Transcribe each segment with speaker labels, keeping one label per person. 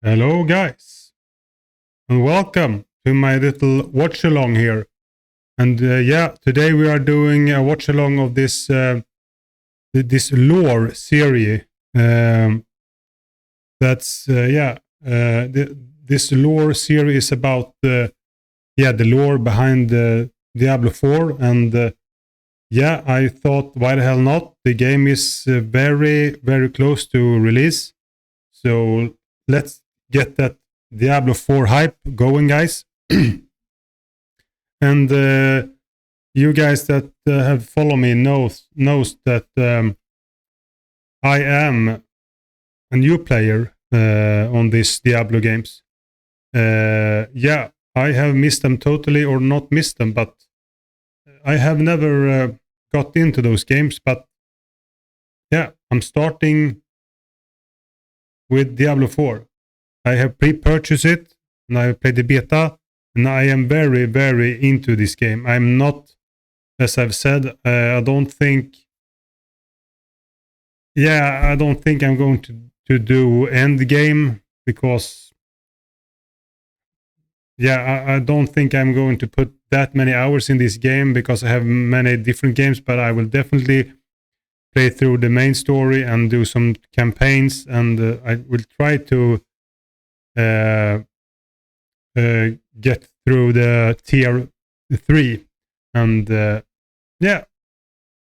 Speaker 1: Hello, guys, and welcome to my little watch along here. And today we are doing a watch along of this lore series. This lore series is about the lore behind Diablo 4, and I thought, why the hell not? The game is very very close to release, so let's get that Diablo 4 hype going, guys. And you guys that have followed me knows that I am a new player on these Diablo games. I have missed them totally, or not missed them, but I have never got into those games. But I'm starting with Diablo 4. I have pre-purchased it, and I have played the beta, and I am very, very into this game. I'm not, as I've said, I don't think I'm going to do end game, because I don't think I'm going to put that many hours in this game, because I have many different games, but I will definitely play through the main story and do some campaigns, and I will try to get through the tier 3. And I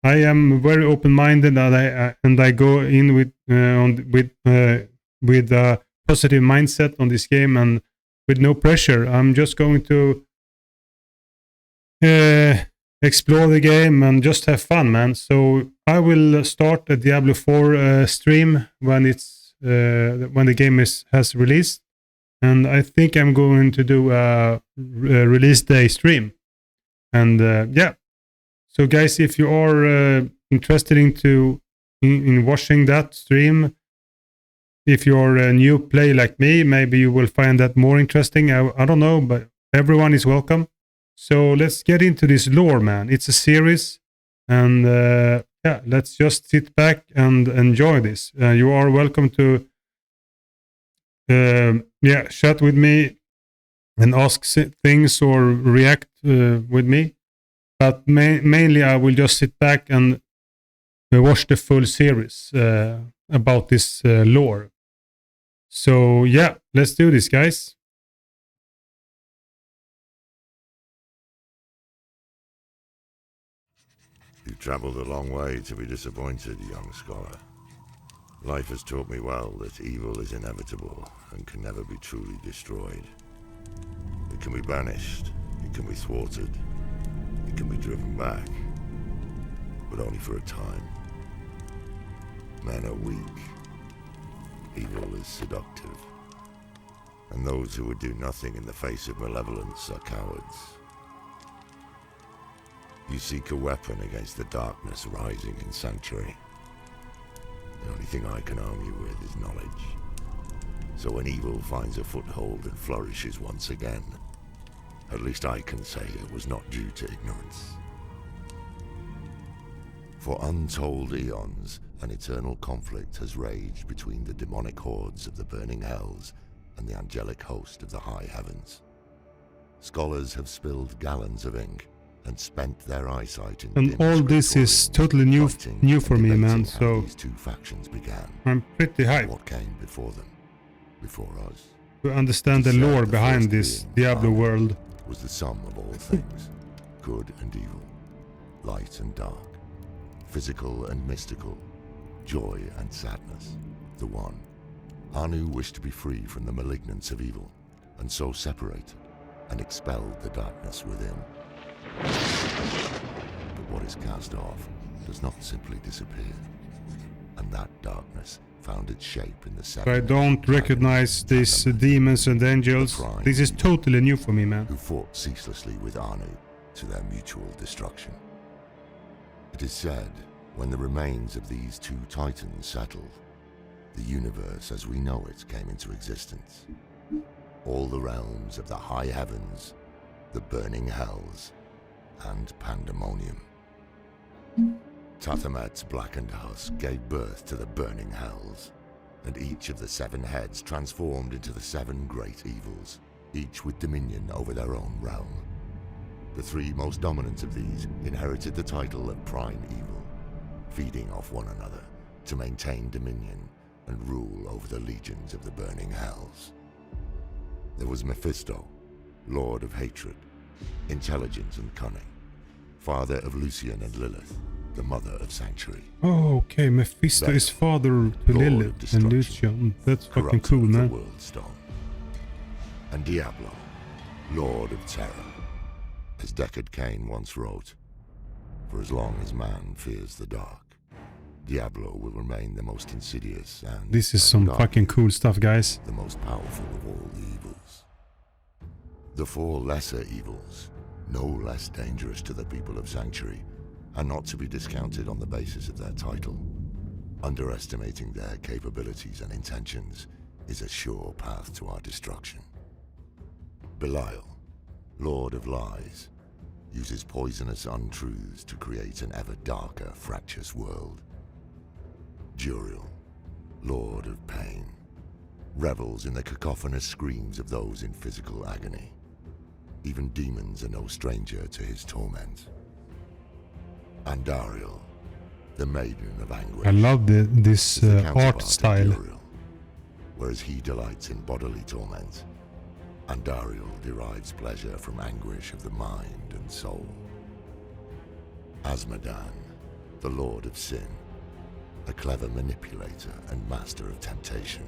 Speaker 1: am very open-minded, and I go in with a positive mindset on this game, and with no pressure. I'm just going to explore the game and just have fun, man. So I will start a Diablo 4 stream when the game has released, and I think I'm going to do a release day stream. And so guys, if you are interested in watching that stream, if you're a new player like me, maybe you will find that more interesting. I don't know, but everyone is welcome. So let's get into this lore, man. It's a series, and let's just sit back and enjoy this. You are welcome to chat with me and ask things or react with me. But mainly I will just sit back and watch the full series about this lore. So let's do this, guys.
Speaker 2: You've travelled a long way to be disappointed, young scholar. Life has taught me well that evil is inevitable and can never be truly destroyed. It can be banished, it can be thwarted, it can be driven back, but only for a time. Men are weak. Evil is seductive. And those who would do nothing in the face of malevolence are cowards. You seek a weapon against the darkness rising in Sanctuary. The only thing I can arm you with is knowledge. So when evil finds a foothold and flourishes once again, at least I can say it was not due to ignorance. For untold eons, an eternal conflict has raged between the demonic hordes of the burning hells and the angelic host of the high heavens. Scholars have spilled gallons of ink and spent their eyesight in
Speaker 1: and all this is totally new for me, man. So
Speaker 2: these two factions began.
Speaker 1: I'm pretty hyped.
Speaker 2: What came before them, before us,
Speaker 1: to understand the lore behind this Diablo world.
Speaker 2: Was the sum of all things, good and evil, light and dark, physical and mystical, joy and sadness. The one, Anu wished to be free from the malignance of evil, and so separated and expelled the darkness within. But what is cast off does not simply disappear, and that darkness found its shape in the seven.
Speaker 1: I don't recognize these demons and angels. This is totally new for me, man.
Speaker 2: Who fought ceaselessly with Anu to their mutual destruction. It is said, when the remains of these two titans settled, the universe as we know it came into existence. All the realms of the high heavens, the burning hells, and pandemonium. Tathamet's blackened husk gave birth to the burning hells, and each of the 7 heads transformed into the 7 great evils, each with dominion over their own realm. The 3 most dominant of these inherited the title of Prime Evil, feeding off one another to maintain dominion and rule over the legions of the burning hells. There was Mephisto, Lord of Hatred, Intelligence and Cunning, father of Lucian and Lilith, the mother of Sanctuary.
Speaker 1: Oh, okay. Mephisto is father to Lilith and Lucian. That's fucking cool, man.
Speaker 2: World Stone. And Diablo, Lord of Terror. As Deckard Cain once wrote, "For as long as man fears the dark, Diablo will remain the most insidious and...
Speaker 1: This is some fucking cool stuff, guys.
Speaker 2: ...the most powerful of all the evils. The 4 lesser evils, no less dangerous to the people of Sanctuary, are not to be discounted on the basis of their title. Underestimating their capabilities and intentions is a sure path to our destruction. Belial, Lord of Lies, uses poisonous untruths to create an ever darker, fractious world. Juriel, Lord of Pain, revels in the cacophonous screams of those in physical agony. Even demons are no stranger to his torment. Andariel, the Maiden of Anguish.
Speaker 1: I love this art style.
Speaker 2: Juriel, whereas he delights in bodily torment, Andariel derives pleasure from anguish of the mind and soul. Azmodan, the Lord of Sin, a clever manipulator and master of temptation,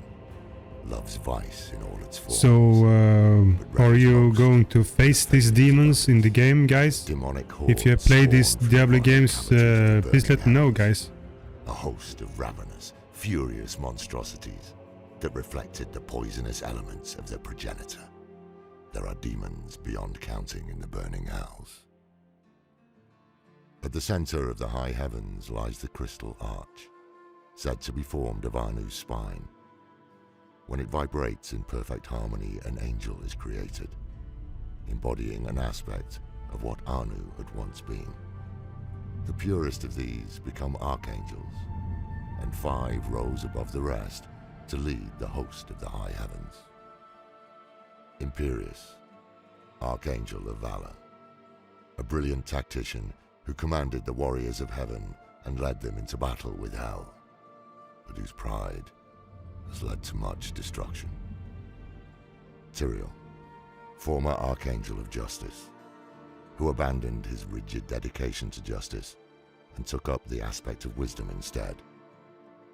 Speaker 2: loves vice in all its forms.
Speaker 1: So, are you going to face these demons in the game, guys? If you have played these Diablo games, please let me know, guys.
Speaker 2: A host of ravenous, furious monstrosities that reflected the poisonous elements of their progenitor. There are demons beyond counting in the burning hells. At the center of the high heavens lies the crystal arch, said to be formed of Anu's spine. When it vibrates in perfect harmony, an angel is created, embodying an aspect of what Anu had once been. The purest of these become archangels, and 5 rose above the rest to lead the host of the high heavens. Imperius, Archangel of Valor, a brilliant tactician who commanded the warriors of heaven and led them into battle with hell, but whose pride has led to much destruction. Tyrael, former Archangel of Justice, who abandoned his rigid dedication to justice and took up the aspect of wisdom instead.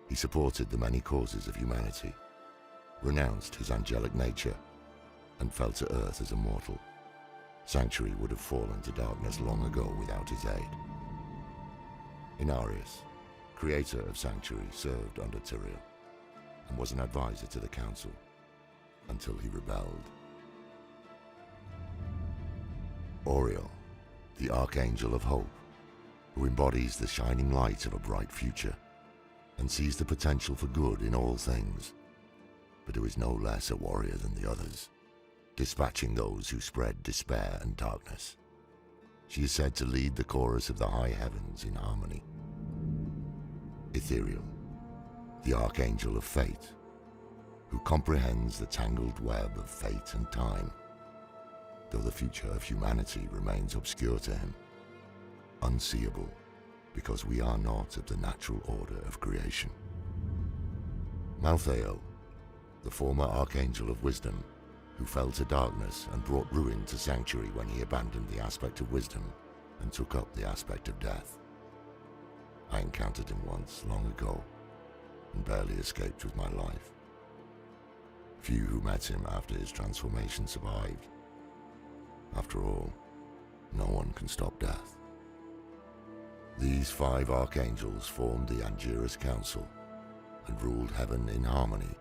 Speaker 2: He supported the many causes of humanity, renounced his angelic nature, and fell to earth as a mortal. Sanctuary would have fallen to darkness long ago without his aid. Inarius, creator of Sanctuary, served under Tyrael and was an advisor to the council until he rebelled. Auriel, the Archangel of Hope, who embodies the shining light of a bright future and sees the potential for good in all things, but who is no less a warrior than the others, dispatching those who spread despair and darkness. She is said to lead the chorus of the high heavens in harmony. Ethereal, the Archangel of Fate, who comprehends the tangled web of fate and time, though the future of humanity remains obscure to him, unseeable, because we are not of the natural order of creation. Malthael, the former Archangel of Wisdom, who fell to darkness and brought ruin to Sanctuary when he abandoned the aspect of wisdom and took up the aspect of death. I encountered him once, long ago, and barely escaped with my life. Few who met him after his transformation survived. After all, no one can stop death. These 5 archangels formed the Angiras Council and ruled heaven in harmony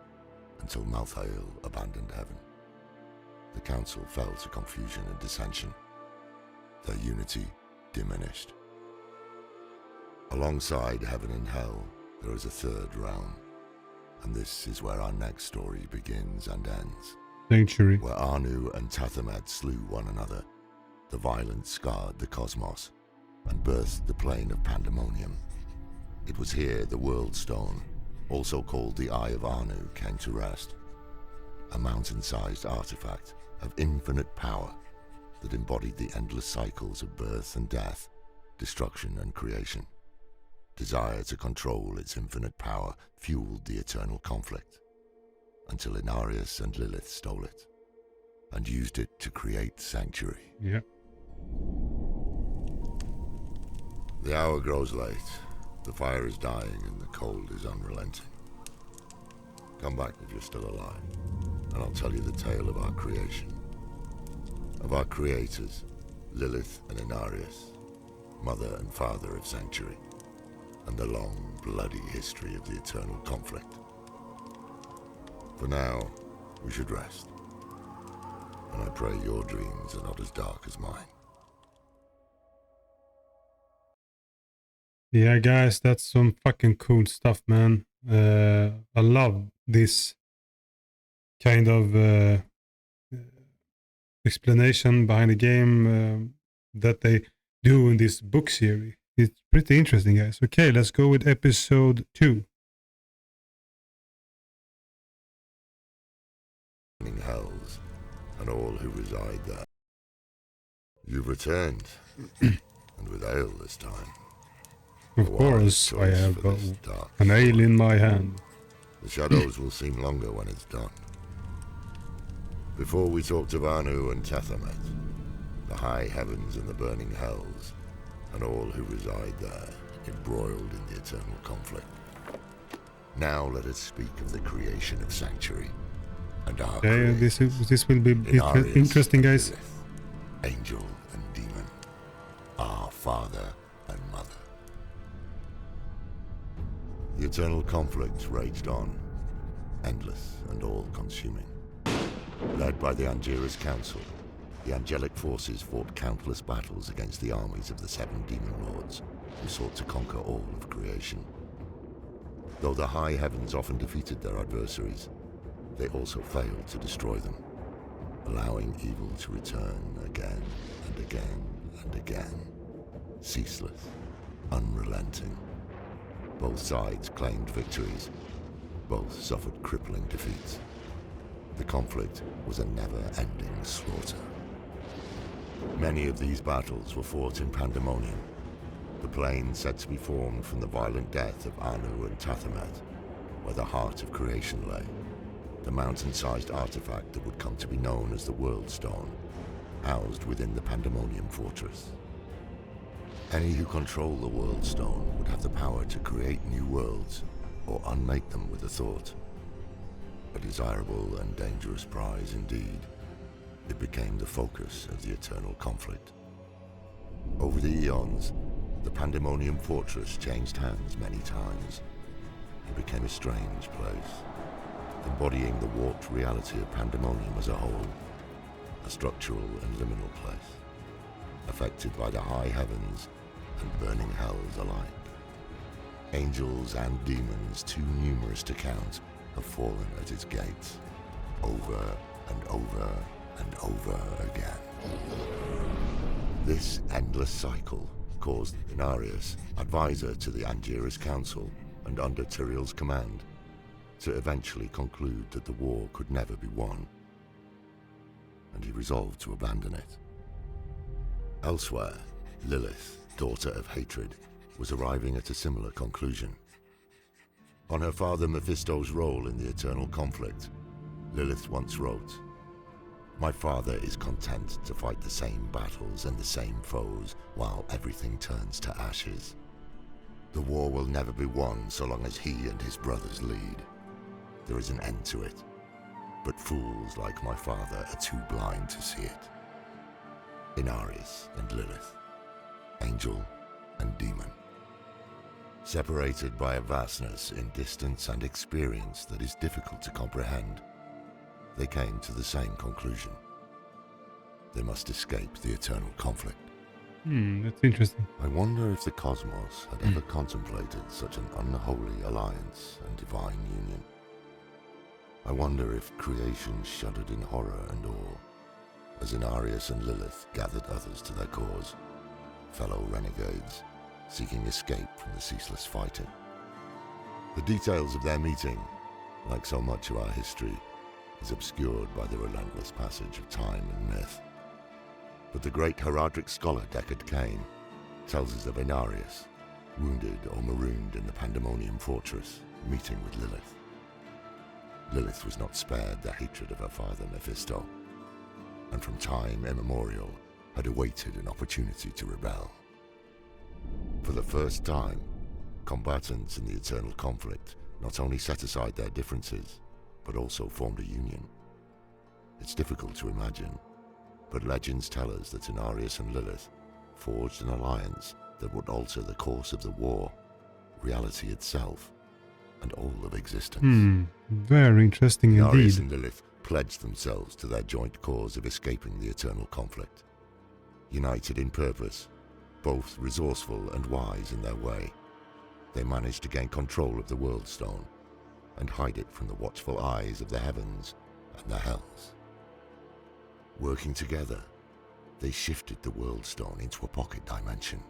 Speaker 2: until Malthael abandoned heaven. The council fell to confusion and dissension. Their unity diminished. Alongside heaven and hell, there is a third realm, and this is where our next story begins and ends.
Speaker 1: Sanctuary.
Speaker 2: Where Anu and Tathamet slew one another, the violence scarred the cosmos and birthed the plane of pandemonium. It was here the World Stone, also called the Eye of Anu, came to rest. A mountain-sized artifact of infinite power that embodied the endless cycles of birth and death, destruction and creation. Desire to control its infinite power fueled the eternal conflict, until Inarius and Lilith stole it, and used it to create Sanctuary.
Speaker 1: Yeah.
Speaker 2: The hour grows late, the fire is dying, and the cold is unrelenting. Come back if you're still alive, and I'll tell you the tale of our creation. Of our creators, Lilith and Inarius, mother and father of Sanctuary, and the long, bloody history of the eternal conflict. For now, we should rest, and I pray your dreams are not as dark as mine.
Speaker 1: Yeah, guys, that's some fucking cool stuff, man. I love this kind of explanation behind the game that they do in this book series. It's pretty interesting, guys. Okay, let's go with episode 2.
Speaker 2: Hells and all who reside there. You've returned, and with ale this time.
Speaker 1: Of course, I have got an ale in my hand.
Speaker 2: The shadows will seem longer when it's done. Before we talked of Anu and Tethamet, the high heavens and the burning hells, and all who reside there, embroiled in the eternal conflict. Now let us speak of the creation of Sanctuary, and our
Speaker 1: this will be interesting, guys.
Speaker 2: Lilith, angel and demon, our father and mother. The eternal conflict raged on, endless and all-consuming. Led by the Angiras Council, the angelic forces fought countless battles against the armies of the 7 demon lords, who sought to conquer all of creation. Though the high heavens often defeated their adversaries, they also failed to destroy them, allowing evil to return again and again and again, ceaseless, unrelenting. Both sides claimed victories, both suffered crippling defeats. The conflict was a never-ending slaughter. Many of these battles were fought in Pandemonium, the plane said to be formed from the violent death of Anu and Tethamet, where the heart of creation lay, the mountain-sized artifact that would come to be known as the World Stone, housed within the Pandemonium fortress. Any who control the World Stone would have the power to create new worlds, or unmake them with a thought. A desirable and dangerous prize indeed. It became the focus of the eternal conflict. Over the eons, the Pandemonium fortress changed hands many times. It became a strange place, embodying the warped reality of Pandemonium as a whole, a structural and liminal place, affected by the high heavens and burning hells alike. Angels and demons, too numerous to count, have fallen at its gates, over and over and over again. This endless cycle caused Inarius, advisor to the Angiras Council and under Tyrael's command, to eventually conclude that the war could never be won, and he resolved to abandon it. Elsewhere, Lilith, daughter of hatred, was arriving at a similar conclusion. On her father Mephisto's role in the eternal conflict, Lilith once wrote, "My father is content to fight the same battles and the same foes while everything turns to ashes. The war will never be won so long as he and his brothers lead. There is an end to it, but fools like my father are too blind to see it." Inarius and Lilith, angel and demon. Separated by a vastness in distance and experience that is difficult to comprehend, they came to the same conclusion. They must escape the eternal conflict.
Speaker 1: That's interesting.
Speaker 2: I wonder if the cosmos had ever contemplated such an unholy alliance and divine union. I wonder if creation shuddered in horror and awe, as Inarius and Lilith gathered others to their cause, fellow renegades, seeking escape from the ceaseless fighting. The details of their meeting, like so much of our history, is obscured by the relentless passage of time and myth. But the great Heraldric scholar Deckard Cain tells us of Inarius, wounded or marooned in the Pandemonium fortress, meeting with Lilith. Lilith was not spared the hatred of her father Mephisto, and from time immemorial had awaited an opportunity to rebel. For the first time, combatants in the eternal conflict not only set aside their differences, but also formed a union. It's difficult to imagine, but legends tell us that Inarius and Lilith forged an alliance that would alter the course of the war, reality itself, and all of existence.
Speaker 1: Very interesting
Speaker 2: Inarius
Speaker 1: indeed.
Speaker 2: and Lilith pledged themselves to their joint cause of escaping the eternal conflict. United in purpose, both resourceful and wise in their way, they managed to gain control of the World Stone and hide it from the watchful eyes of the heavens and the hells. Working together, they shifted the World Stone into a pocket dimension,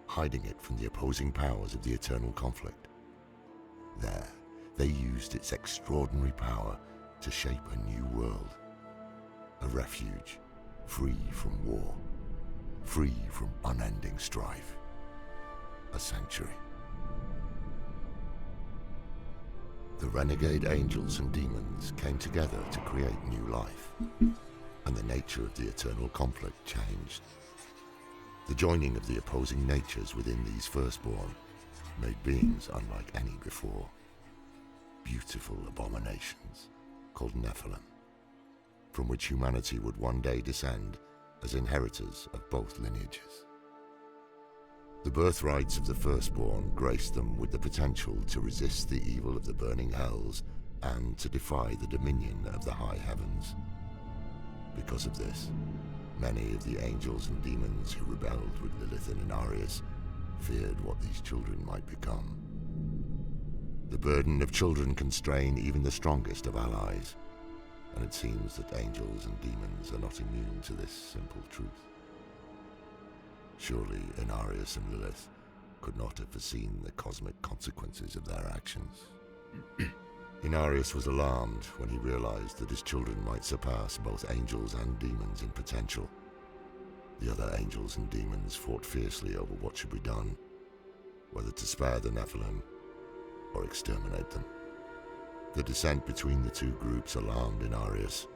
Speaker 2: hiding it from the opposing powers of the eternal conflict. There, they used its extraordinary power to shape a new world, a refuge free from war, free from unending strife, a sanctuary. The renegade angels and demons came together to create new life, and the nature of the eternal conflict changed. The joining of the opposing natures within these firstborn made beings unlike any before. Beautiful abominations called Nephilim, from which humanity would one day descend as inheritors of both lineages. The birthrights of the firstborn graced them with the potential to resist the evil of the burning hells and to defy the dominion of the high heavens. Because of this, many of the angels and demons who rebelled with Lilith and Inarius feared what these children might become. The burden of children can strain even the strongest of allies, and it seems that angels and demons are not immune to this simple truth. Surely Inarius and Lilith could not have foreseen the cosmic consequences of their actions. Inarius was alarmed when he realized that his children might surpass both angels and demons in potential. The other angels and demons fought fiercely over what should be done, whether to spare the Nephilim or exterminate them. The dissent between the two groups alarmed Inarius,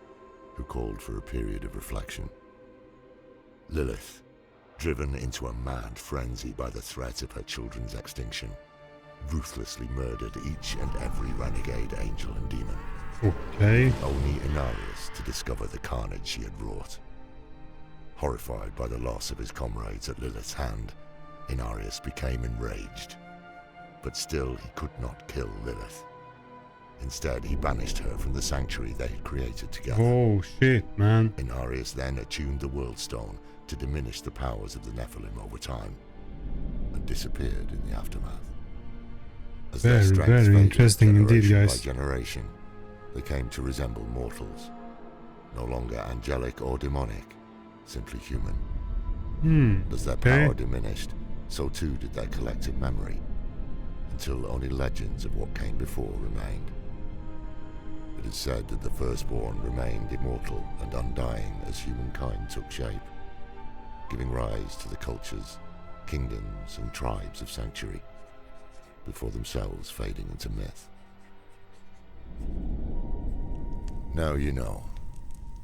Speaker 2: who called for a period of reflection. Lilith, driven into a mad frenzy by the threat of her children's extinction, ruthlessly murdered each and every renegade angel and demon.
Speaker 1: Okay.
Speaker 2: Only Inarius to discover the carnage she had wrought. Horrified by the loss of his comrades at Lilith's hand, Inarius became enraged. But still he could not kill Lilith. Instead, he banished her from the sanctuary they had created together.
Speaker 1: Oh shit, man.
Speaker 2: Inarius then attuned the World Stone to diminish the powers of the Nephilim over time, and disappeared in the aftermath. As their strength
Speaker 1: Very
Speaker 2: faded
Speaker 1: interesting indeed,
Speaker 2: generation
Speaker 1: guys.
Speaker 2: by generation, they came to resemble mortals, no longer angelic or demonic, simply human. As their power diminished, so too did their collective memory, until only legends of what came before remained. It is said that the firstborn remained immortal and undying as humankind took shape, giving rise to the cultures, kingdoms, and tribes of Sanctuary, before themselves fading into myth. Now you know,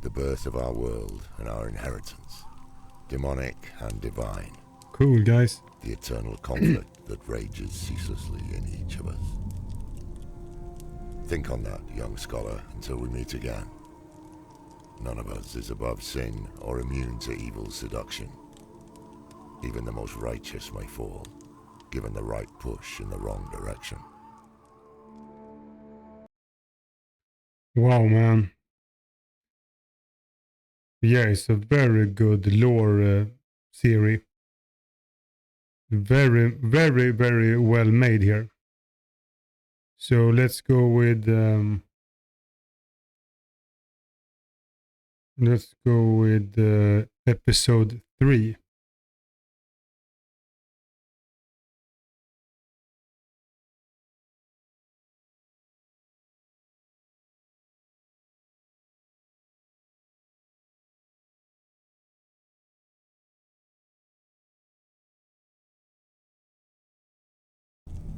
Speaker 2: the birth of our world and our inheritance, demonic and divine,
Speaker 1: Cool, guys.
Speaker 2: the eternal conflict that rages ceaselessly in each of us. Think on that, young scholar, until we meet again. None of us is above sin or immune to evil's seduction. Even the most righteous may fall, given the right push in the wrong direction.
Speaker 1: Wow, man. Yeah, it's a very good lore theory. Very well made here. So let's go with episode 3.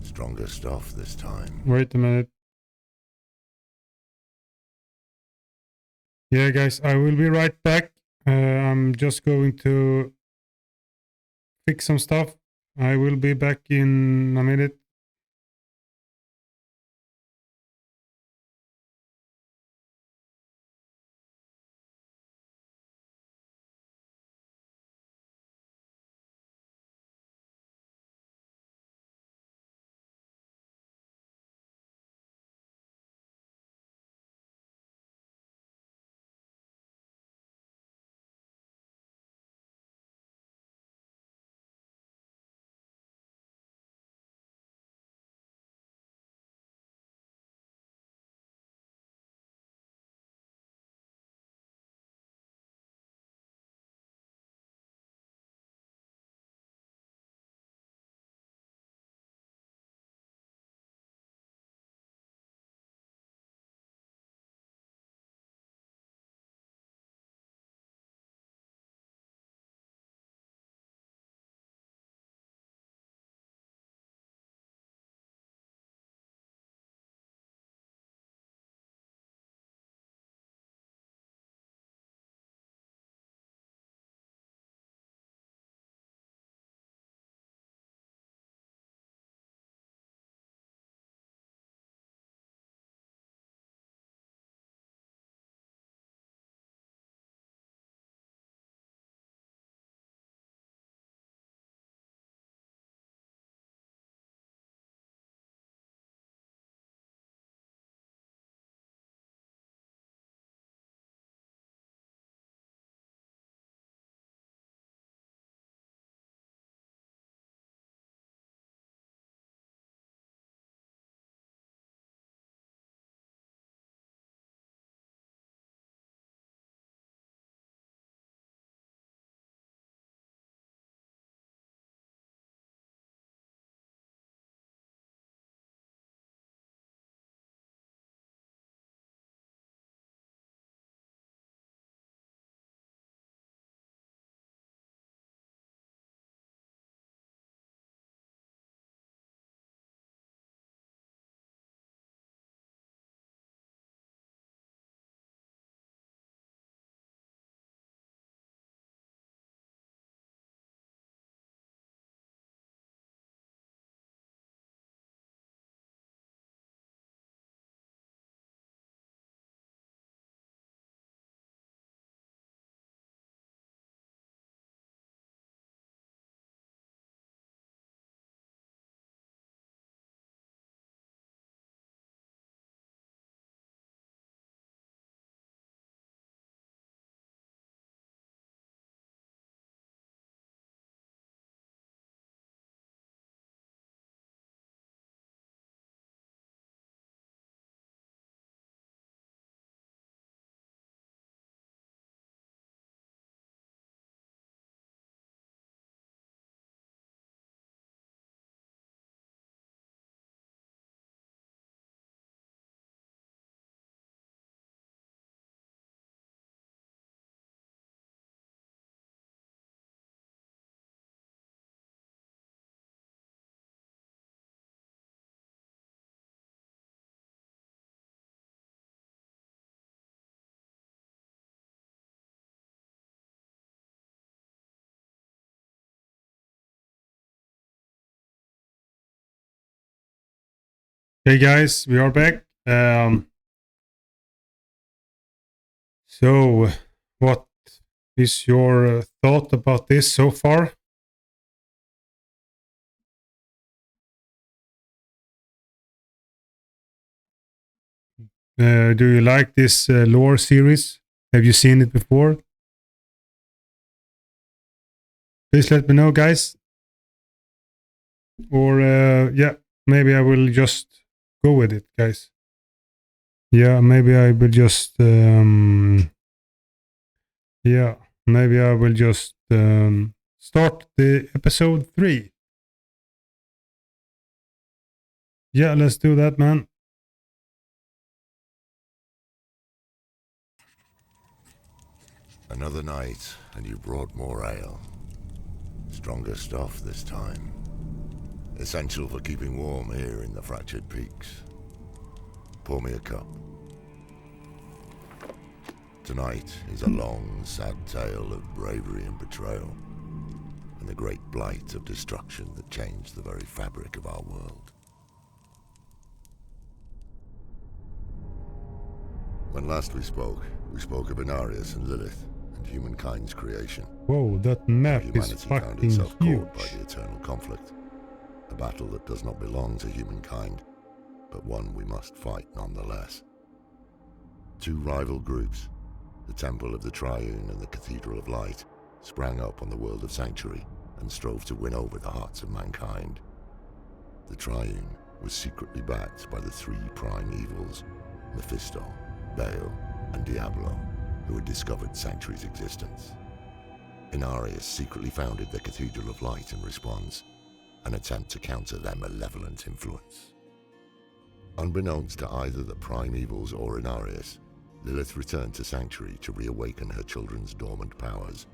Speaker 2: Stronger stuff this time.
Speaker 1: Wait a minute. Yeah, guys, I will be right back. I'm just going to fix some stuff. I will be back in a minute. Hey guys, we are back. So, what is your thought about this so far? Do you like this lore series? Have you seen it before? Please let me know, guys. Or, yeah, maybe I will just go with it, guys. Yeah, maybe I will just, yeah, maybe I will just start the episode 3. Yeah, let's do that, man.
Speaker 2: Another night, and you brought more ale. Stronger stuff this time. Essential for keeping warm here in the fractured peaks. Pour me a cup. Tonight is a long, sad tale of bravery and betrayal, and the great blight of destruction that changed the very fabric of our world. When last we spoke of Inarius and Lilith and humankind's creation.
Speaker 1: Whoa, that map is
Speaker 2: Humanity found
Speaker 1: fucking
Speaker 2: itself caught by
Speaker 1: huge.
Speaker 2: the eternal conflict. A battle that does not belong to humankind, but one we must fight nonetheless. Two rival groups, the Temple of the Triune and the Cathedral of Light, sprang up on the world of Sanctuary and strove to win over the hearts of mankind. The Triune was secretly backed by the three prime evils, Mephisto, Baal, and Diablo, who had discovered Sanctuary's existence. Inarius secretly founded the Cathedral of Light in response, an attempt to counter their malevolent influence. Unbeknownst to either the prime evils or Inarius, Lilith returned to Sanctuary to reawaken her children's dormant powers,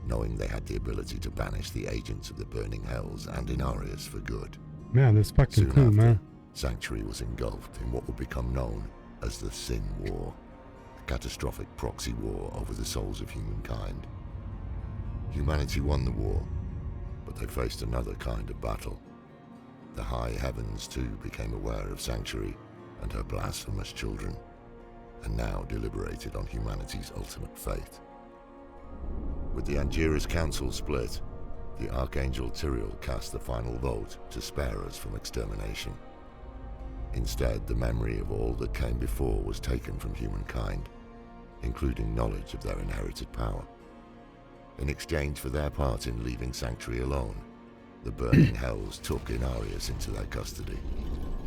Speaker 2: knowing they had the ability to banish the agents of the burning hells and Inarius for good.
Speaker 1: Man, that's fucking
Speaker 2: Soon
Speaker 1: cool,
Speaker 2: after,
Speaker 1: man.
Speaker 2: Sanctuary was engulfed in what would become known as the Sin War, a catastrophic proxy war over the souls of humankind. Humanity won the war, but they faced another kind of battle. The high heavens too became aware of Sanctuary and her blasphemous children, and now deliberated on humanity's ultimate fate. With the Angiras Council split, the Archangel Tyrael cast the final vote to spare us from extermination. Instead, the memory of all that came before was taken from humankind, including knowledge of their inherited power. In exchange for their part in leaving Sanctuary alone, the burning hells took Inarius into their custody,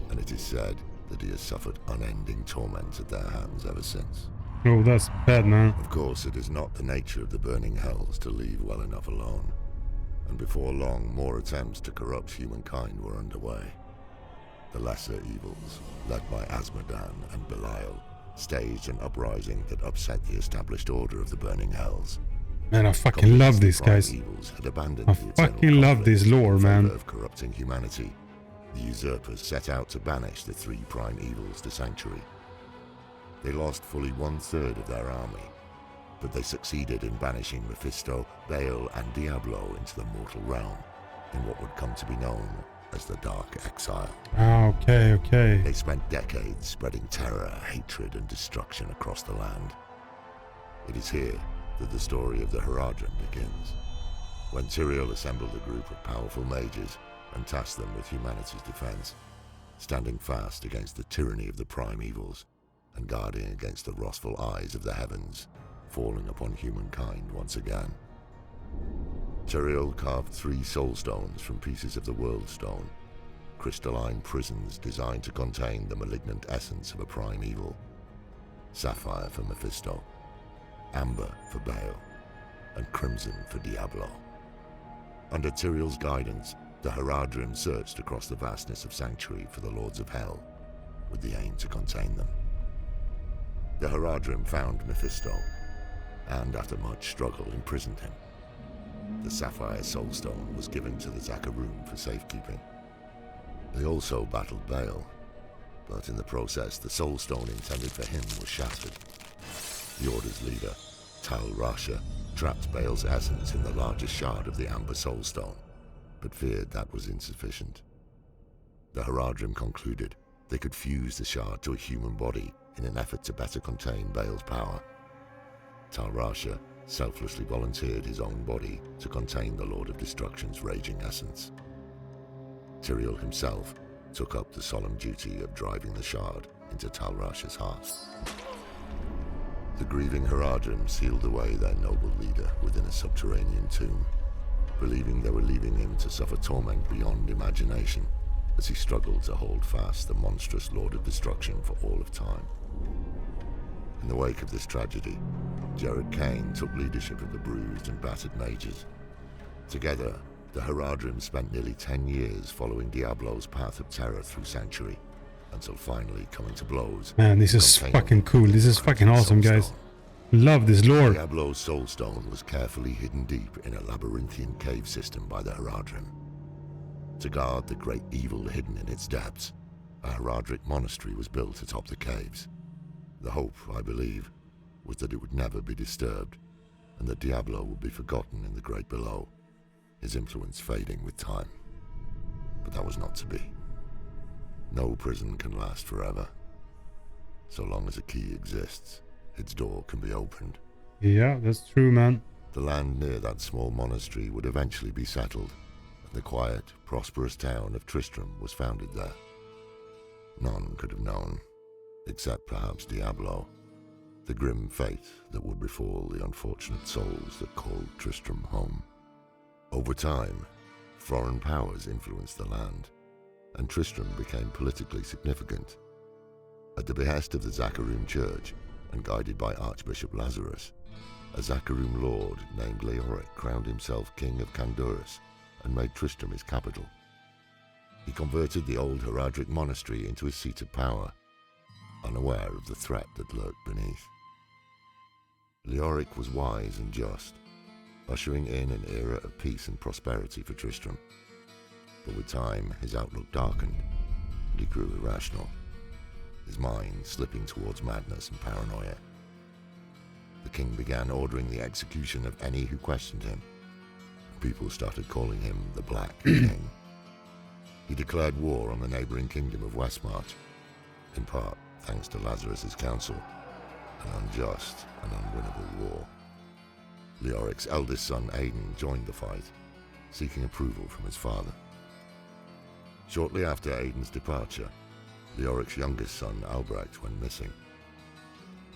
Speaker 2: and it is said that he has suffered unending torment at their hands ever since.
Speaker 1: Oh, that's bad, man.
Speaker 2: Of course, it is not the nature of the burning hells to leave well enough alone, and before long, more attempts to corrupt humankind were underway. The lesser evils, led by Asmodan and Belial, staged an uprising that upset the established order of the burning hells.
Speaker 1: Man, I fucking love these guys. I fucking love this lore, man.
Speaker 2: Of corrupting humanity, the usurpers set out to banish the three prime evils to Sanctuary. They lost fully 1/3 of their army, but they succeeded in banishing Mephisto, Baal, and Diablo into the mortal realm, in what would come to be known as the Dark Exile.
Speaker 1: Ah, okay.
Speaker 2: They spent decades spreading terror, hatred, and destruction across the land. It is here that the story of the Haradrim begins, when Tyrael assembled a group of powerful mages and tasked them with humanity's defense, standing fast against the tyranny of the prime evils and guarding against the wrathful eyes of the heavens, falling upon humankind once again. Tyrael carved 3 soul stones from pieces of the World Stone, crystalline prisons designed to contain the malignant essence of a prime evil. Sapphire for Mephisto, amber for Baal, and crimson for Diablo. Under Tyrael's guidance, the Haradrim searched across the vastness of Sanctuary for the Lords of Hell, with the aim to contain them. The Haradrim found Mephisto, and after much struggle imprisoned him. The Sapphire Soulstone was given to the Zakarum for safekeeping. They also battled Baal, but in the process the Soulstone intended for him was shattered. The Order's leader, Tal Rasha, trapped Baal's essence in the largest shard of the Amber Soulstone, but feared that was insufficient. The Haradrim concluded they could fuse the shard to a human body in an effort to better contain Baal's power. Tal Rasha selflessly volunteered his own body to contain the Lord of Destruction's raging essence. Tyrael himself took up the solemn duty of driving the shard into Tal Rasha's heart. The grieving Haradrim sealed away their noble leader within a subterranean tomb, believing they were leaving him to suffer torment beyond imagination as he struggled to hold fast the monstrous Lord of Destruction for all of time. In the wake of this tragedy, Jared Kane took leadership of the bruised and battered mages. Together, the Haradrim spent nearly 10 years following Diablo's path of terror through Sanctuary, until finally coming to blows.
Speaker 1: Man, this is fucking cool. This is fucking awesome, guys. Love this lore.
Speaker 2: Diablo's Soulstone was carefully hidden deep in a labyrinthian cave system by the Haradrim. To guard the great evil hidden in its depths, a Herodric monastery was built atop the caves. The hope, I believe, was that it would never be disturbed, and that Diablo would be forgotten in the great below, his influence fading with time. But that was not to be. No prison can last forever. So long as a key exists, its door can be opened.
Speaker 1: Yeah, that's true, man.
Speaker 2: The land near that small monastery would eventually be settled, and the quiet, prosperous town of Tristram was founded there. None could have known, except perhaps Diablo, the grim fate that would befall the unfortunate souls that called Tristram home. Over time, foreign powers influenced the land, and Tristram became politically significant. At the behest of the Zakharum Church, and guided by Archbishop Lazarus, a Zakharum lord named Leoric crowned himself king of Kandurus and made Tristram his capital. He converted the old Herodric monastery into his seat of power, unaware of the threat that lurked beneath. Leoric was wise and just, ushering in an era of peace and prosperity for Tristram. But with time, his outlook darkened, and he grew irrational, his mind slipping towards madness and paranoia. The king began ordering the execution of any who questioned him. People started calling him the Black King. He declared war on the neighboring kingdom of Westmarch, in part thanks to Lazarus's counsel, an unjust and unwinnable war. Leoric's eldest son Aidan joined the fight, seeking approval from his father. Shortly after Aidan's departure, Leoric's youngest son Albrecht went missing.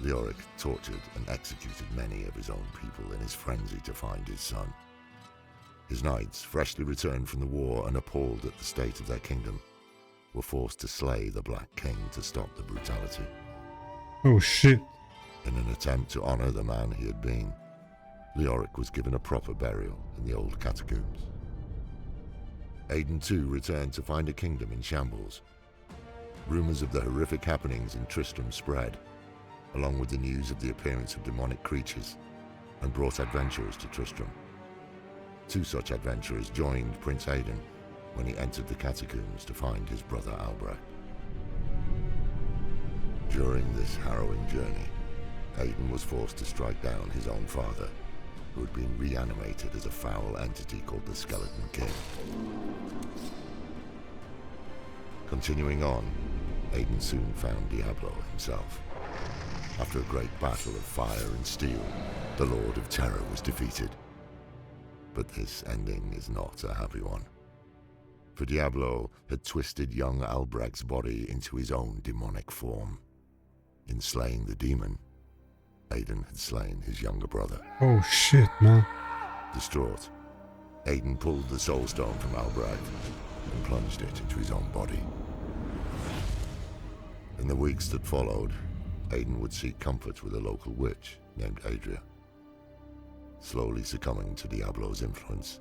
Speaker 2: Leoric tortured and executed many of his own people in his frenzy to find his son. His knights, freshly returned from the war and appalled at the state of their kingdom, were forced to slay the Black King to stop the brutality.
Speaker 1: Oh shit.
Speaker 2: In an attempt to honor the man he had been, Leoric was given a proper burial in the old catacombs. Aidan too returned to find a kingdom in shambles. Rumors of the horrific happenings in Tristram spread, along with the news of the appearance of demonic creatures, and brought adventurers to Tristram. Two such adventurers joined Prince Aidan when he entered the catacombs to find his brother Albrecht. During this harrowing journey, Aidan was forced to strike down his own father, who had been reanimated as a foul entity called the Skeleton King. Continuing on, Aidan soon found Diablo himself. After a great battle of fire and steel, the Lord of Terror was defeated. But this ending is not a happy one. For Diablo had twisted young Albrecht's body into his own demonic form. In slaying the demon, Aidan had slain his younger brother.
Speaker 1: Oh shit, man.
Speaker 2: Distraught, Aidan pulled the soul stone from Albrecht and plunged it into his own body. In the weeks that followed, Aidan would seek comfort with a local witch named Adria. Slowly succumbing to Diablo's influence,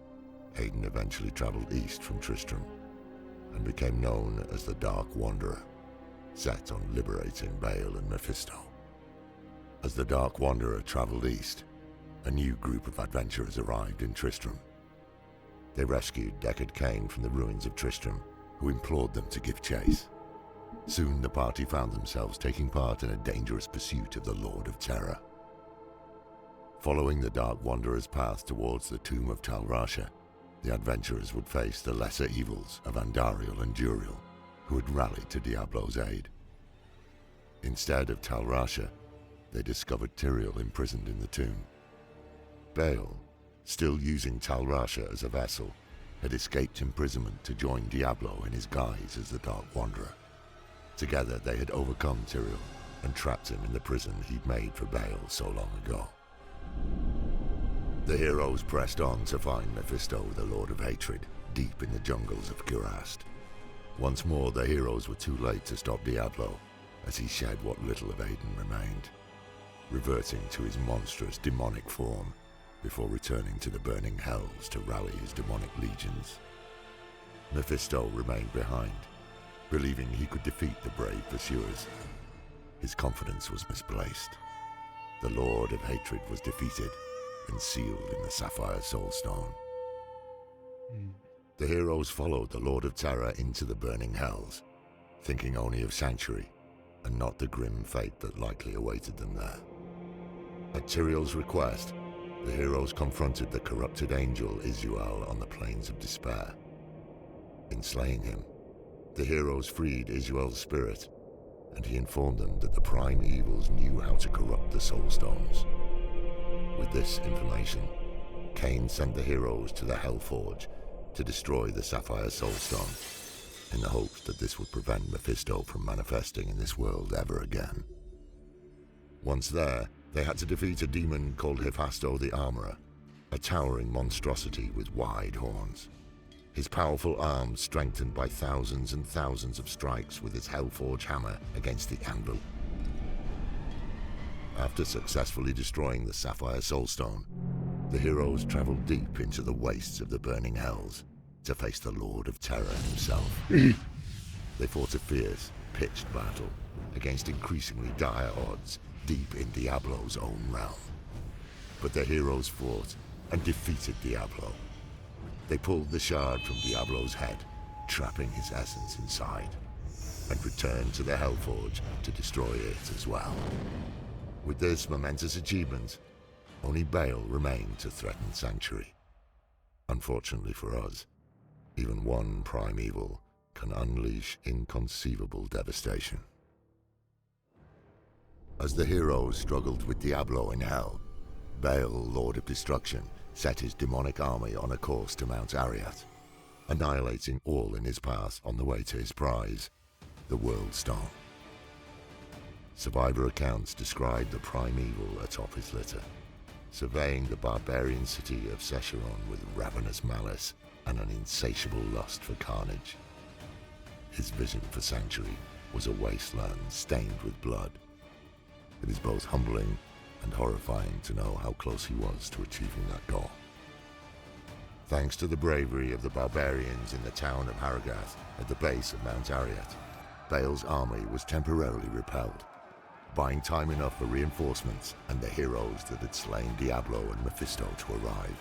Speaker 2: Aidan eventually traveled east from Tristram and became known as the Dark Wanderer, set on liberating Baal and Mephisto. As the Dark Wanderer traveled east, a new group of adventurers arrived in Tristram. They rescued Deckard Cain from the ruins of Tristram, who implored them to give chase. Soon the party found themselves taking part in a dangerous pursuit of the Lord of Terror. Following the Dark Wanderer's path towards the tomb of Tal Rasha, the adventurers would face the lesser evils of Andariel and Duriel, who had rallied to Diablo's aid. Instead of Tal Rasha, they discovered Tyrael imprisoned in the tomb. Baal, still using Tal Rasha as a vessel, had escaped imprisonment to join Diablo in his guise as the Dark Wanderer. Together they had overcome Tyrael and trapped him in the prison he'd made for Baal so long ago. The heroes pressed on to find Mephisto, the Lord of Hatred, deep in the jungles of Kurast. Once more the heroes were too late to stop Diablo, as he shed what little of Aidan remained, reverting to his monstrous demonic form before returning to the burning hells to rally his demonic legions. Mephisto remained behind, believing he could defeat the brave pursuers. His confidence was misplaced. The Lord of Hatred was defeated and sealed in the Sapphire Soulstone. The heroes followed the Lord of Terror into the burning hells, thinking only of Sanctuary, and not the grim fate that likely awaited them there. At Tyrael's request, the heroes confronted the corrupted angel Isual on the Plains of Despair. In slaying him, the heroes freed Isual's spirit, and he informed them that the prime evils knew how to corrupt the Soulstones. With this information, Cain sent the heroes to the Hellforge to destroy the Sapphire Soulstone, in the hopes that this would prevent Mephisto from manifesting in this world ever again. Once there, they had to defeat a demon called Hephasto the Armorer, a towering monstrosity with wide horns. His powerful arms strengthened by thousands and thousands of strikes with his Hellforge hammer against the anvil. After successfully destroying the Sapphire Soulstone, the heroes traveled deep into the wastes of the burning hells to face the Lord of Terror himself. They fought a fierce, pitched battle against increasingly dire odds deep in Diablo's own realm. But the heroes fought and defeated Diablo. They pulled the shard from Diablo's head, trapping his essence inside, and returned to the Hellforge to destroy it as well. With this momentous achievement, only Baal remained to threaten Sanctuary. Unfortunately for us, even one prime evil can unleash inconceivable devastation. As the heroes struggled with Diablo in Hell, Baal, Lord of Destruction, set his demonic army on a course to Mount Arreat, annihilating all in his path on the way to his prize, the World Stone. Survivor accounts describe the prime evil atop his litter, surveying the barbarian city of Secheron with ravenous malice and an insatiable lust for carnage. His vision for Sanctuary was a wasteland stained with blood. It is both humbling and horrifying to know how close he was to achieving that goal. Thanks to the bravery of the barbarians in the town of Haragath at the base of Mount Arreat, Baal's army was temporarily repelled, buying time enough for reinforcements and the heroes that had slain Diablo and Mephisto to arrive.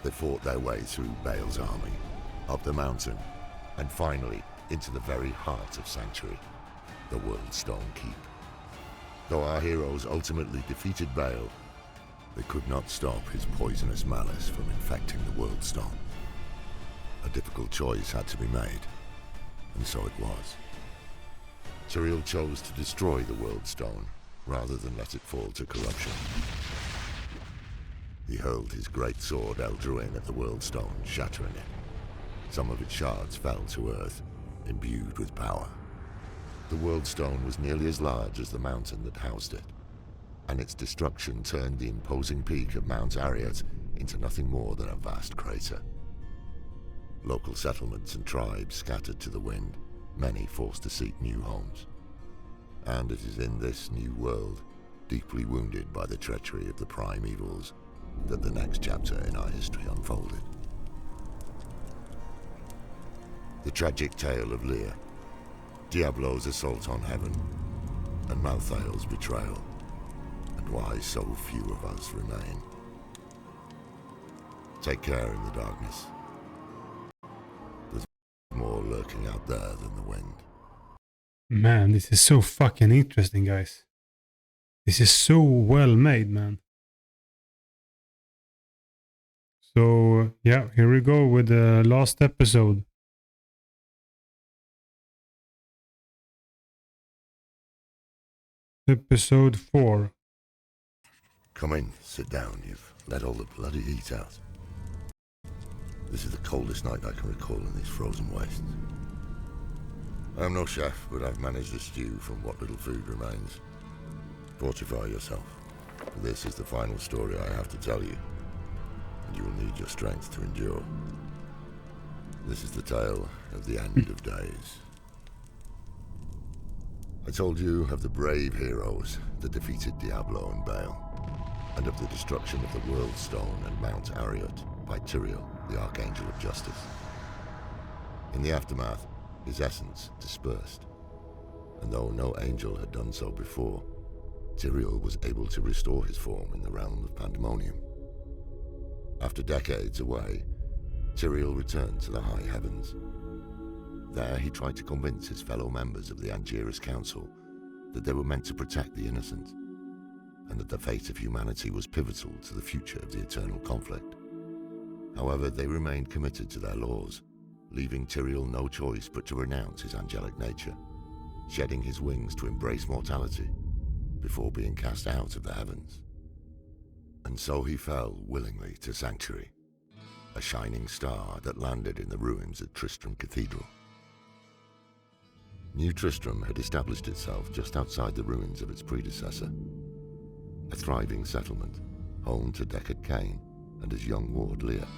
Speaker 2: They fought their way through Baal's army, up the mountain, and finally into the very heart of Sanctuary, the World Stone Keep. Though our heroes ultimately defeated Baal, they could not stop his poisonous malice from infecting the World Stone. A difficult choice had to be made, and so it was. Tyrael chose to destroy the World Stone rather than let it fall to corruption. He hurled his great sword Eldruin at the World Stone, shattering it. Some of its shards fell to earth, imbued with power. The World Stone was nearly as large as the mountain that housed it, and its destruction turned the imposing peak of Mount Arreat into nothing more than a vast crater. Local settlements and tribes scattered to the wind, many forced to seek new homes. And it is in this new world, deeply wounded by the treachery of the prime evils, that the next chapter in our history unfolded. The tragic tale of Lear, Diablo's assault on heaven, and Malthael's betrayal, and why so few of us remain. Take care in the darkness. There's more lurking out there than the wind.
Speaker 1: Man, this is so fucking interesting, guys. This is so well made, man. So, yeah, here we go with the last episode. Episode 4.
Speaker 2: Come in, sit down. You've let all the bloody heat out. This is the coldest night I can recall in these frozen wastes. I'm no chef, but I've managed a stew from what little food remains. Fortify yourself, for this is the final story I have to tell you, and you will need your strength to endure. This is the tale of the end of days. I told you of the brave heroes that defeated Diablo and Baal, and of the destruction of the World Stone and Mount Arreat by Tyrael, the Archangel of Justice. In the aftermath, his essence dispersed, and though no angel had done so before, Tyrael was able to restore his form in the realm of Pandemonium. After decades away, Tyrael returned to the high heavens. There he tried to convince his fellow members of the Angiras Council that they were meant to protect the innocent, and that the fate of humanity was pivotal to the future of the eternal conflict. However, they remained committed to their laws, leaving Tyrael no choice but to renounce his angelic nature, shedding his wings to embrace mortality before being cast out of the heavens. And so he fell willingly to Sanctuary, a shining star that landed in the ruins of Tristram Cathedral. New Tristram had established itself just outside the ruins of its predecessor, a thriving settlement, home to Deckard Cain and his young ward Leah.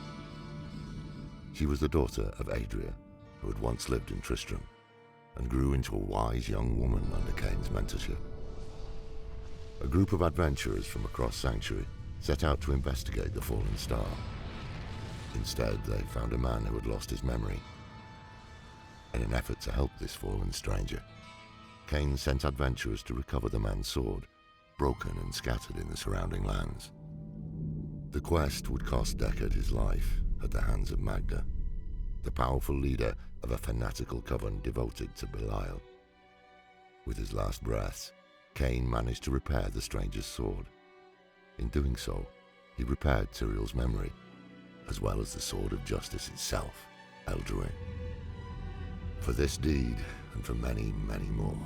Speaker 2: She was the daughter of Adria, who had once lived in Tristram, and grew into a wise young woman under Cain's mentorship. A group of adventurers from across Sanctuary set out to investigate the fallen star. Instead, they found a man who had lost his memory. In an effort to help this fallen stranger, Cain sent adventurers to recover the man's sword, broken and scattered in the surrounding lands. The quest would cost Deckard his life at the hands of Magda, the powerful leader of a fanatical coven devoted to Belial. With his last breaths, Cain managed to repair the stranger's sword. In doing so, he repaired Tyrael's memory, as well as the Sword of Justice itself, Eldraine. For this deed, and for many, many more,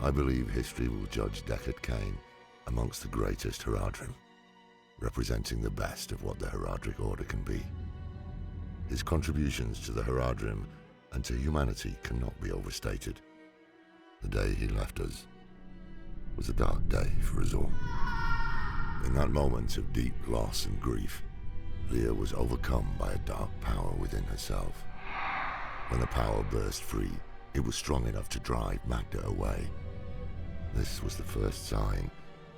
Speaker 2: I believe history will judge Deckard Cain amongst the greatest Haradrim, representing the best of what the Haradric Order can be. His contributions to the Haradrim and to humanity cannot be overstated. The day he left us was a dark day for us all. In that moment of deep loss and grief, Leah was overcome by a dark power within herself. When the power burst free, it was strong enough to drive Magda away. This was the first sign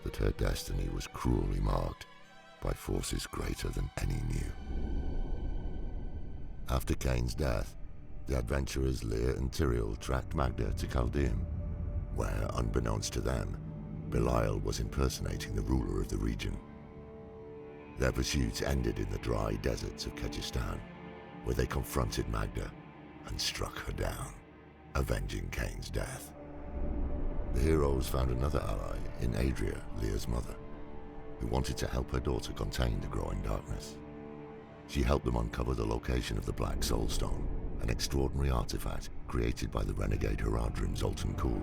Speaker 2: that her destiny was cruelly marked by forces greater than any knew. After Cain's death, the adventurers Leah and Tyrael tracked Magda to Chaldeum, where, unbeknownst to them, Belial was impersonating the ruler of the region. Their pursuits ended in the dry deserts of Kyrgyzstan, where they confronted Magda and struck her down, avenging Cain's death. The heroes found another ally in Adria, Leah's mother, who wanted to help her daughter contain the growing darkness. She helped them uncover the location of the Black Soul Stone, an extraordinary artifact created by the renegade Haradrim Zoltan Kull,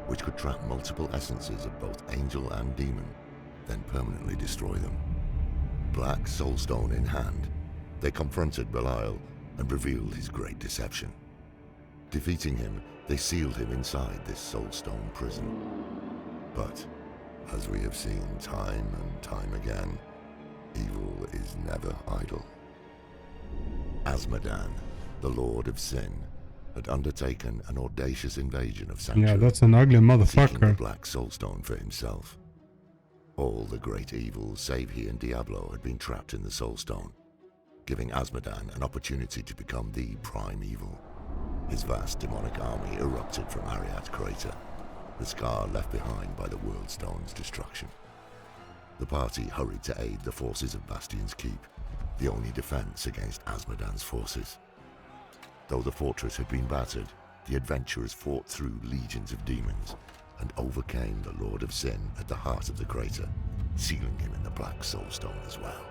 Speaker 2: which could trap multiple essences of both angel and demon, then permanently destroy them. Black Soulstone in hand, they confronted Belial and revealed his great deception. Defeating him, they sealed him inside this Soulstone prison. But, as we have seen time and time again, evil is never idle. Azmodan, the Lord of Sin, had undertaken an audacious invasion of Sanctuary.
Speaker 1: Yeah, that's an ugly
Speaker 2: Seeking the
Speaker 1: motherfucker.
Speaker 2: Black Soulstone for himself. All the great evils, save he and Diablo, had been trapped in the Soulstone, giving Azmodan an opportunity to become the prime evil. His vast demonic army erupted from Ariat Crater, the scar left behind by the World Stone's destruction. The party hurried to aid the forces of Bastion's Keep, the only defense against Azmodan's forces. Though the fortress had been battered, the adventurers fought through legions of demons and overcame the Lord of Sin at the heart of the crater, sealing him in the Black Soulstone as well.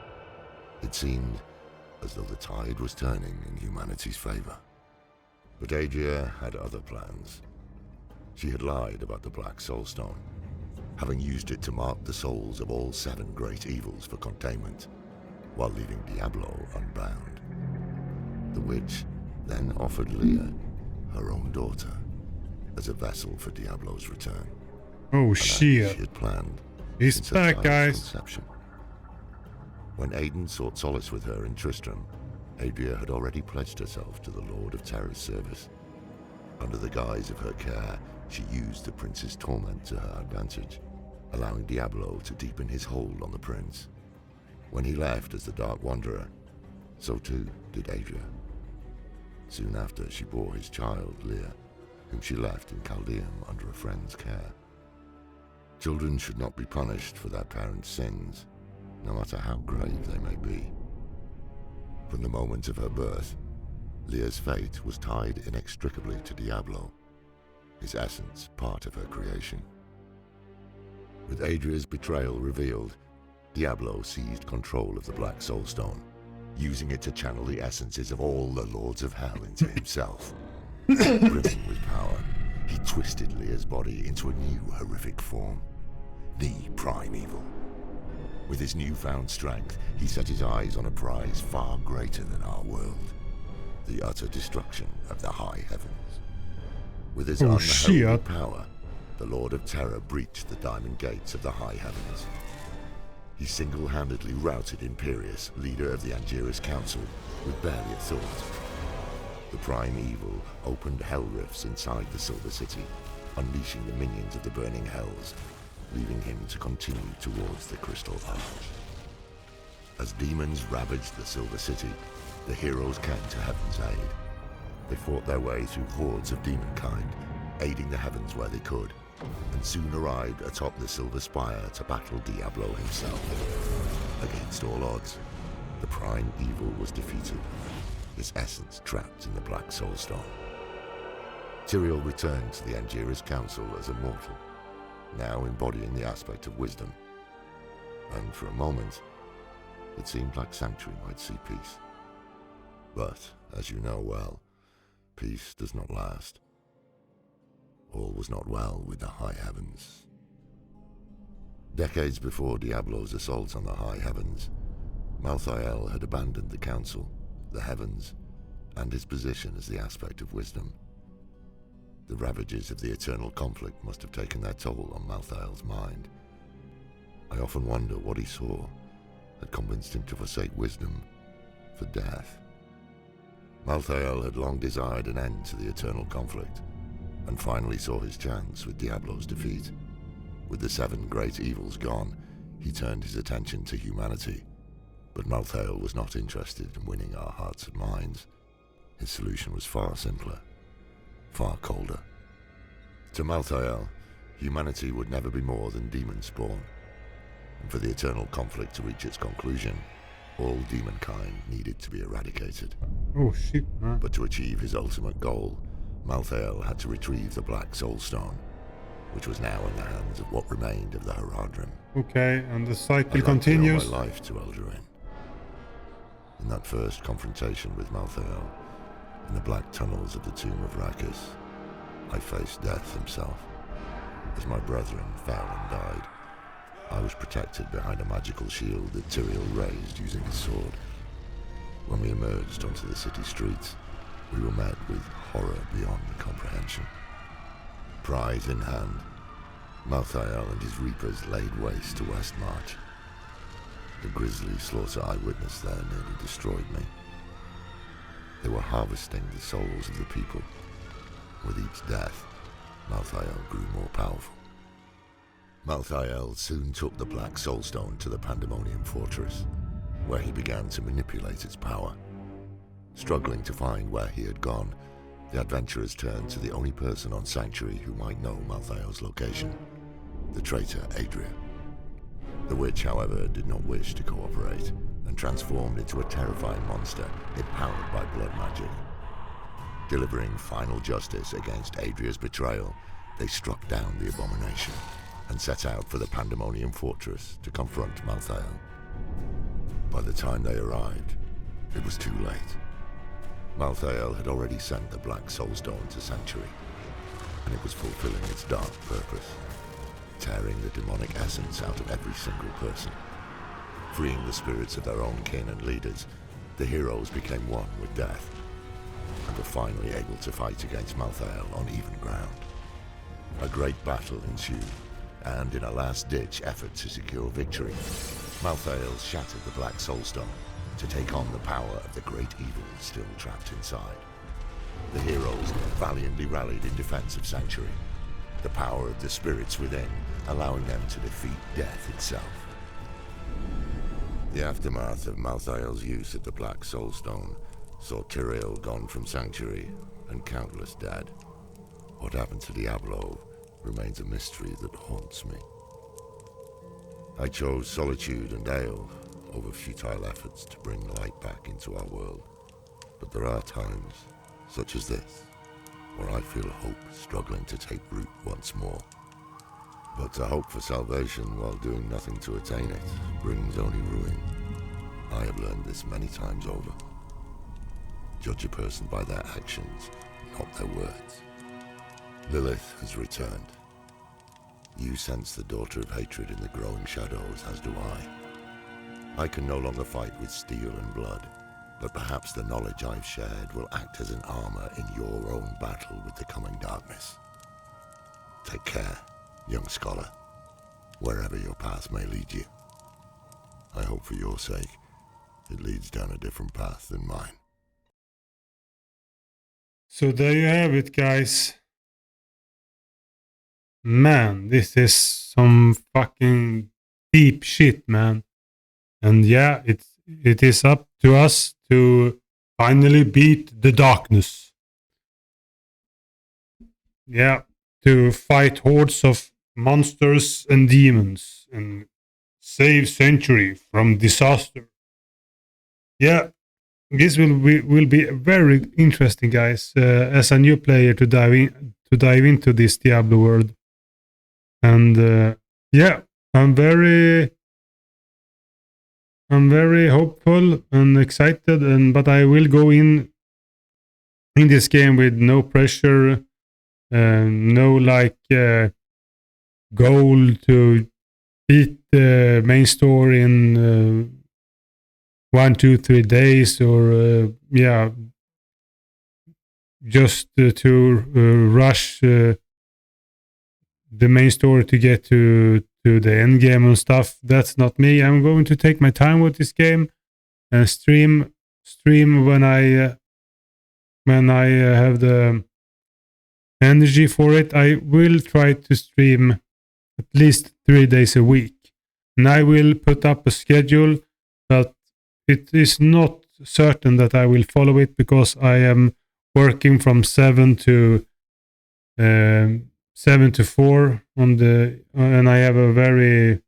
Speaker 2: It seemed as though the tide was turning in humanity's favor. But Adria had other plans. She had lied about the Black Soulstone, having used it to mark the souls of all 7 great evils for containment, while leaving Diablo unbound. The witch then offered Leah, her own daughter, as a vessel for Diablo's return.
Speaker 1: Oh
Speaker 2: She
Speaker 1: shit.
Speaker 2: had planned
Speaker 1: He's
Speaker 2: since her
Speaker 1: back,
Speaker 2: child's
Speaker 1: guys.
Speaker 2: conception. When Aiden sought solace with her in Tristram, Adria had already pledged herself to the Lord of Terror's service. Under the guise of her care, she used the prince's torment to her advantage, allowing Diablo to deepen his hold on the prince. When he left as the Dark Wanderer, so too did Adria. Soon after, she bore his child, Leah, whom she left in Chaldeum under a friend's care. Children should not be punished for their parents' sins, no matter how grave they may be. From the moment of her birth, Leah's fate was tied inextricably to Diablo, his essence part of her creation. With Adria's betrayal revealed, Diablo seized control of the Black Soulstone, using it to channel the essences of all the Lords of Hell into himself. Brimming with power, he twisted Leah's body into a new horrific form, the Primeval. With his newfound strength, he set his eyes on a prize far greater than our world, the utter destruction of the High Heavens. With his unholy power, the Lord of Terror breached the diamond gates of the High Heavens. He single-handedly routed Imperius, leader of the Angiras Council, with barely a thought. The Primeval opened hell rifts inside the Silver City, unleashing the minions of the Burning Hells, leaving him to continue towards the Crystal Arch. As demons ravaged the Silver City, the heroes came to Heaven's aid. They fought their way through hordes of demonkind, aiding the heavens where they could, and soon arrived atop the Silver Spire to battle Diablo himself. Against all odds, the Primeval was defeated, his essence trapped in the Black Soulstone. Tyrael returned to the Angiras Council as a mortal, now embodying the aspect of wisdom. And for a moment, it seemed like Sanctuary might see peace. But, as you know well, peace does not last. All was not well with the High Heavens. Decades before Diablo's assault on the High Heavens, Malthael had abandoned the Council, the Heavens, and his position as the aspect of wisdom. The ravages of the eternal conflict must have taken their toll on Malthael's mind. I often wonder what he saw had convinced him to forsake wisdom for death. Malthael had long desired an end to the eternal conflict, and finally saw his chance with Diablo's defeat. With the 7 great evils gone, he turned his attention to humanity. But Malthael was not interested in winning our hearts and minds. His solution was far simpler, far colder. To Malthael, humanity would never be more than demon spawn. And for the eternal conflict to reach its conclusion, all demonkind needed to be eradicated.
Speaker 1: Oh shit, man.
Speaker 2: But to achieve his ultimate goal, Malthael had to retrieve the Black Soulstone, which was now in the hands of what remained of the Haradrim.
Speaker 1: Okay, and the cycle
Speaker 2: I'd
Speaker 1: continues.
Speaker 2: Like to owe my life to Eldarin. In that first confrontation with Malthael, in the black tunnels of the tomb of Rakis, I faced death himself. As my brethren fell and died, I was protected behind a magical shield that Tyrael raised using his sword. When we emerged onto the city streets, we were met with horror beyond comprehension. Prize in hand, Malthael and his reapers laid waste to Westmarch. The grisly slaughter I witnessed there nearly destroyed me. They were harvesting the souls of the people. With each death, Malthael grew more powerful. Malthael soon took the Black Soulstone to the Pandemonium Fortress, where he began to manipulate its power. Struggling to find where he had gone, the adventurers turned to the only person on Sanctuary who might know Malthael's location, the traitor Adria. The witch, however, did not wish to cooperate, and transformed into a terrifying monster empowered by blood magic. Delivering final justice against Adria's betrayal, they struck down the abomination and set out for the Pandemonium Fortress to confront Malthael. By the time they arrived, it was too late. Malthael had already sent the Black Soulstone to Sanctuary, and it was fulfilling its dark purpose, tearing the demonic essence out of every single person. Freeing the spirits of their own kin and leaders, the heroes became one with death, and were finally able to fight against Malthael on even ground. A great battle ensued, and in a last-ditch effort to secure victory, Malthael shattered the Black Soulstone to take on the power of the great evil still trapped inside. The heroes valiantly rallied in defense of Sanctuary, the power of the spirits within allowing them to defeat death itself. The aftermath of Malthael's use of the Black Soulstone saw Tyrael gone from Sanctuary and countless dead. What happened to Diablo remains a mystery that haunts me. I chose solitude and ale over futile efforts to bring light back into our world. But there are times, such as this, where I feel hope struggling to take root once more. But to hope for salvation while doing nothing to attain it brings only ruin. I have learned this many times over. Judge a person by their actions, not their words. Lilith has returned. You sense the daughter of hatred in the growing shadows, as do I. I can no longer fight with steel and blood, but perhaps the knowledge I've shared will act as an armor in your own battle with the coming darkness. Take care, young scholar, wherever your path may lead you. I hope for your sake, it leads down a different path than mine.
Speaker 1: So there you have it, guys. Man, this is some fucking deep shit, man. And yeah, it is up to us to finally beat the darkness. Yeah, to fight hordes of monsters and demons and save Century from disaster. Yeah, this will be very interesting, guys, as a new player to dive into this Diablo world. And yeah, I'm very hopeful and excited, but I will go in this game with no pressure, no goal to beat the main story in 1, 2, 3 days, or yeah, just to rush the main story to get to the end game and stuff. That's not me. I'm going to take my time with this game and stream when I have the energy for it. I will try to stream at least 3 days a week, and I will put up a schedule, but it is not certain that I will follow it because I am working from 7 to 4 and I have a very,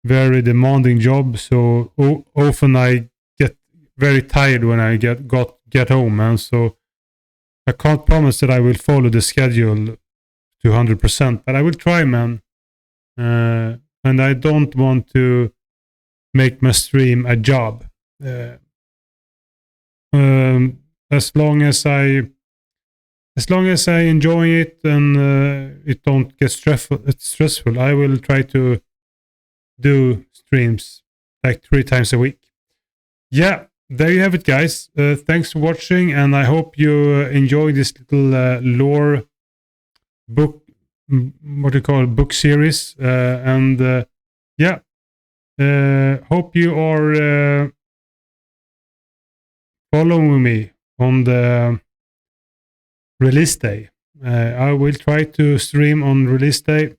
Speaker 1: very demanding job. So often I get very tired when I get home, man. So I can't promise that I will follow the schedule to 100%, but I will try, man. And I don't want to make my stream a job. As long as I enjoy it and it don't get stressful, I will try to do streams like 3 times a week. Yeah, there you have it, guys. Thanks for watching, and I hope you enjoy this little lore book, book series. And yeah, hope you are following me on the release day. I will try to stream on release day.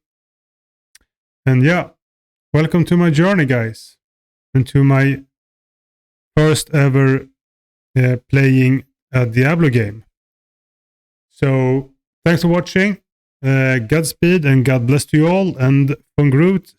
Speaker 1: And yeah, welcome to my journey, guys, and to my first ever playing a Diablo game. So thanks for watching. Godspeed and God bless to you all. And von Groot.